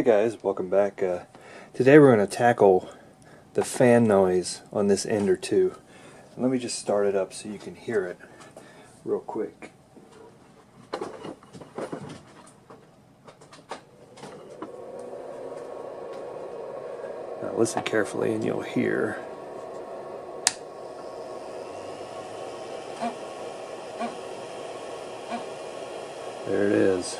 Hey guys, welcome back. Today we're going to tackle the fan noise on this Ender 2. Let me just start it up so you can hear it real quick. Now listen carefully and you'll hear. There it is.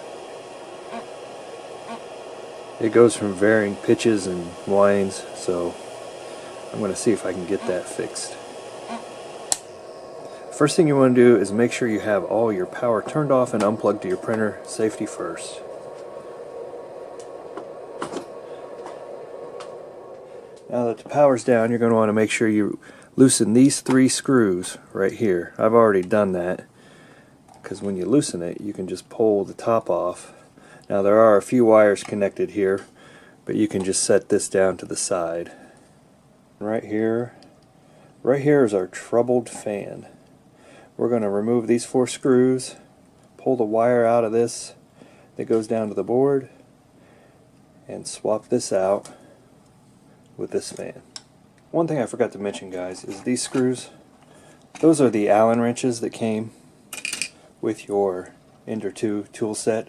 It goes from varying pitches and whines, so I'm going to see if I can get that fixed. First thing you want to do is make sure you have all your power turned off and unplugged to your printer. Safety first. Now that the power's down, you're going to want to make sure you loosen these 3 screws right here. I've already done that, because when you loosen it, you can just pull the top off. Now there are a few wires connected here, but you can just set this down to the side. Right here is our troubled fan. We're going to remove these 4 screws, pull the wire out of this that goes down to the board, and swap this out with this fan. One thing I forgot to mention, guys, is these screws, those are the Allen wrenches that came with your Ender 2 tool set.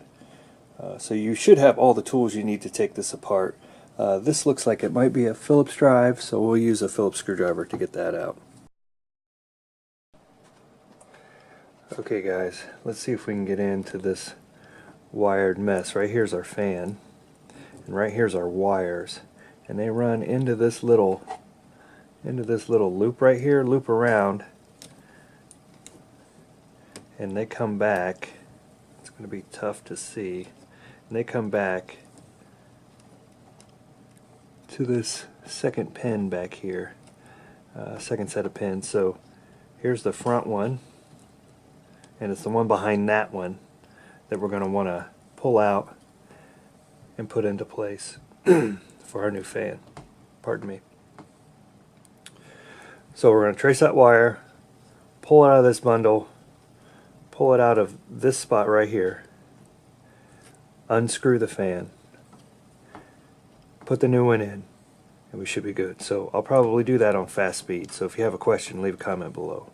So you should have all the tools you need to take this apart. This looks like it might be a Phillips drive, so we'll use a Phillips screwdriver to get that out. Okay guys, let's see if we can get into this wired mess. Right here's our fan, and right here's our wires, and they run into this little loop right here, loop around, and they come back. It's going to be tough to see. And they come back to this second pin back here, second set of pins. So here's the front one, and it's the one behind that one that we're going to want to pull out and put into place for our new fan. Pardon me. So we're going to trace that wire, pull it out of this bundle, pull it out of this spot right here, unscrew the fan, put the new one in, and we should be good. So I'll probably do that on fast speed, so if you have a question, leave a comment below.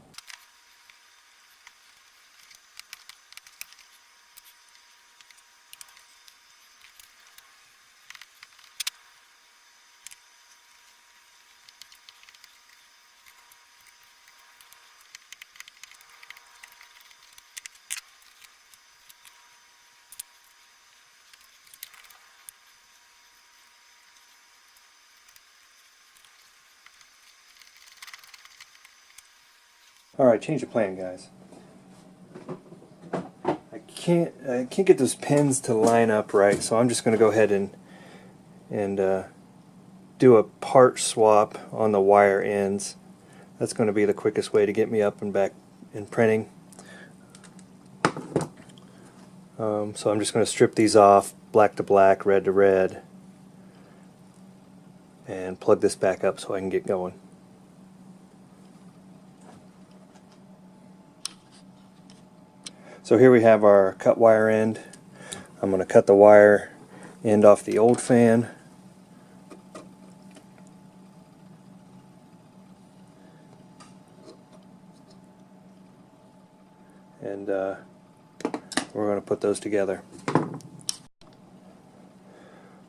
Alright, change of plan, guys. I can't get those pins to line up right, so I'm just going to go ahead and do a part swap on the wire ends. That's going to be the quickest way to get me up and back in printing. So I'm just going to strip these off, black to black, red to red, and plug this back up so I can get going. So here we have our cut wire end. I'm going to cut the wire end off the old fan. And we're going to put those together.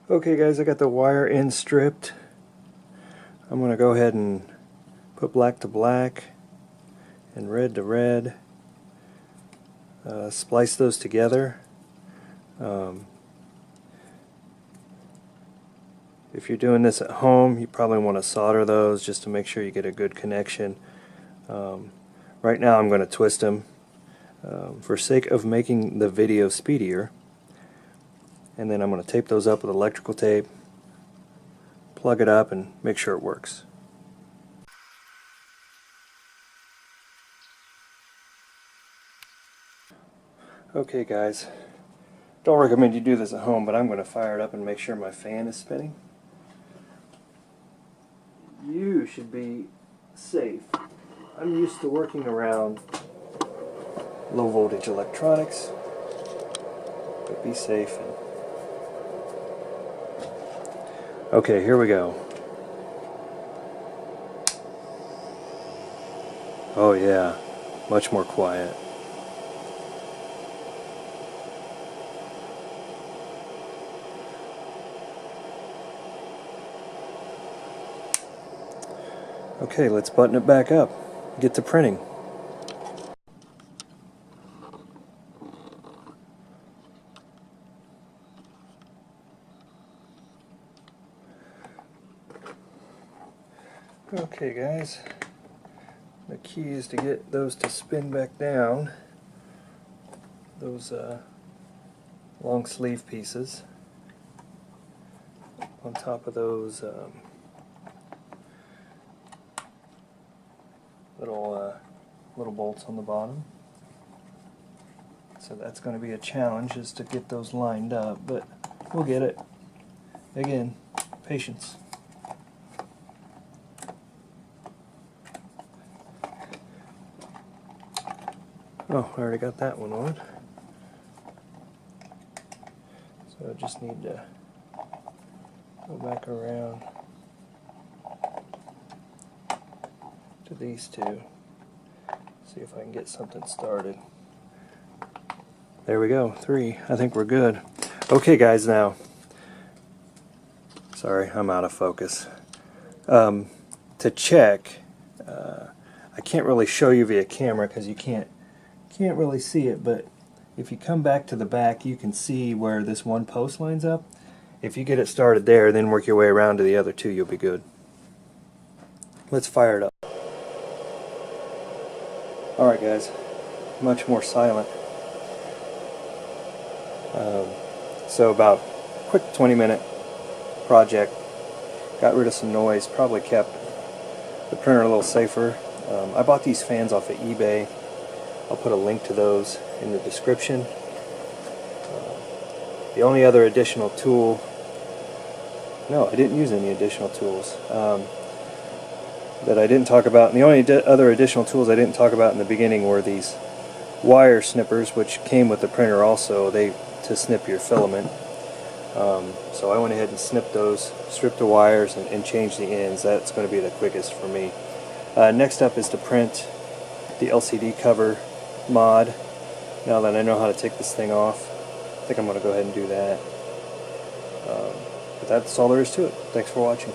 Okay guys, I got the wire end stripped. I'm going to go ahead and put black to black and red to red. Splice those together. If you're doing this at home, you probably want to solder those just to make sure you get a good connection. Right now I'm going to twist them for sake of making the video speedier, and then I'm going to tape those up with electrical tape, plug it up, and make sure it works. Okay guys, don't recommend you do this at home, but I'm going to fire it up and make sure my fan is spinning. You should be safe. I'm used to working around low voltage electronics, but be safe. And Okay, here we go. Oh yeah, much more quiet. Okay, let's button it back up. Get to printing. Okay guys, the key is to get those to spin back down, those long sleeve pieces, on top of those little bolts on the bottom. So that's going to be a challenge, is to get those lined up, but we'll get it. Again, patience. Oh, I already got that one on. So I just need to go back around to these two, see if I can get something started. There we go, 3. I think we're good. Okay guys, now, sorry, I'm out of focus. To check, I can't really show you via camera because you can't really see it, but if you come back to the back, you can see where this one post lines up. If you get it started there, then work your way around to the other two, you'll be good. Let's fire it up. Alright guys, much more silent. So about a quick 20-minute project. Got rid of some noise, probably kept the printer a little safer. I bought these fans off of eBay. I'll put a link to those in the description. The only other additional tool, no, I didn't use any additional tools that I didn't talk about. And the only other additional tools I didn't talk about in the beginning were these wire snippers, which came with the printer also, to snip your filament. So I went ahead and snipped those, stripped the wires, and changed the ends. That's going to be the quickest for me. Next up is to print the LCD cover mod. Now that I know how to take this thing off, I think I'm going to go ahead and do that. But that's all there is to it. Thanks for watching.